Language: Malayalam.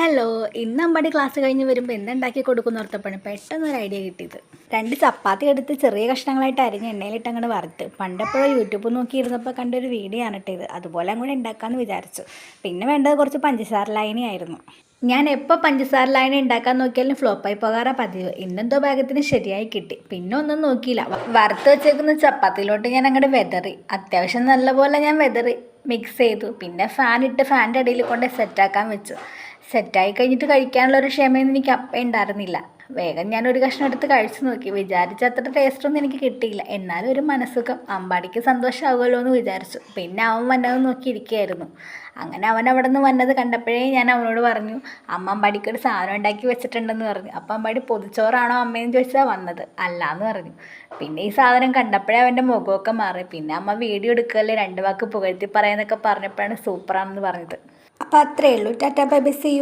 ഹലോ, ഇന്ന് അമ്പാടി ക്ലാസ് കഴിഞ്ഞ് വരുമ്പോൾ എന്തുണ്ടാക്കി കൊടുക്കുന്ന ഓർത്തപ്പോഴാണ് പെട്ടെന്നൊരു ഐഡിയ കിട്ടിയത്. 2 ചപ്പാത്തി എടുത്ത് ചെറിയ കഷ്ണങ്ങളായിട്ട് അരിഞ്ഞ് എണ്ണയിലിട്ട് അങ്ങോട്ട് വറുത്ത്. പണ്ടെപ്പോഴും യൂട്യൂബ് നോക്കിയിരുന്നപ്പോൾ കണ്ടൊരു വീഡിയോ ആണ് ഇത്. അതുപോലെ അങ്ങോട്ട് ഉണ്ടാക്കാമെന്ന് വിചാരിച്ചു. പിന്നെ വേണ്ടത് കുറച്ച് പഞ്ചസാര ലായനി ആയിരുന്നു. ഞാൻ എപ്പോൾ പഞ്ചസാര ലായനി ഉണ്ടാക്കാൻ നോക്കിയാലും ഫ്ലോപ്പായി പോകാറാ പതിവ്. ഇന്നെന്തോ ഭാഗത്തിന് ശരിയായി കിട്ടി. പിന്നെ ഒന്നും നോക്കിയില്ല, വറുത്ത് വെച്ചേക്കുന്ന ചപ്പാത്തിയിലോട്ട് ഞാൻ അങ്ങോട്ട് വെതറി. അത്യാവശ്യം നല്ലപോലെ ഞാൻ വെതറി മിക്സ് ചെയ്തു. പിന്നെ ഫാനിട്ട് ഫാനിൻ്റെ അടിയിൽ കൊണ്ട് സെറ്റാക്കാൻ വെച്ചു. സെറ്റായി കഴിഞ്ഞിട്ട് കഴിക്കാനുള്ളൊരു ക്ഷമയൊന്നും എനിക്ക് അപ്പം ഉണ്ടായിരുന്നില്ല. വേഗം ഞാനൊരു കഷ്ണം എടുത്ത് കഴിച്ചു നോക്കി. വിചാരിച്ച അത്ര ടേസ്റ്റൊന്നും എനിക്ക് കിട്ടിയില്ല. എന്നാലും ഒരു മനസ്സുഖം, അമ്പാടിക്ക് സന്തോഷമാകുമല്ലോ എന്ന് വിചാരിച്ചു. പിന്നെ അവൻ വന്നത് നോക്കിയിരിക്കുകയായിരുന്നു. അങ്ങനെ അവൻ അവിടെ നിന്ന് വന്നത് കണ്ടപ്പോഴേ ഞാൻ അവനോട് പറഞ്ഞു, അമ്മ അമ്പാടിക്കൊരു സാധനം ഉണ്ടാക്കി വെച്ചിട്ടുണ്ടെന്ന് പറഞ്ഞു. അപ്പം അമ്പാടി പൊതിച്ചോറാണോ അമ്മയെന്ന് ചോദിച്ചാൽ വന്നത്. അല്ലാന്ന് പറഞ്ഞു. പിന്നെ ഈ സാധനം കണ്ടപ്പോഴേ അവൻ്റെ മുഖമൊക്കെ മാറി. പിന്നെ അമ്മ വീഡിയോ എടുക്കുകയല്ലേ, 2 വാക്ക് പുകഴ്ത്തി പറയാന്നൊക്കെ പറഞ്ഞപ്പോഴാണ് സൂപ്പറാണെന്ന് പറഞ്ഞത്. അപ്പോൾ അത്രയേ ഉള്ളൂ. Tata bye bye, see U.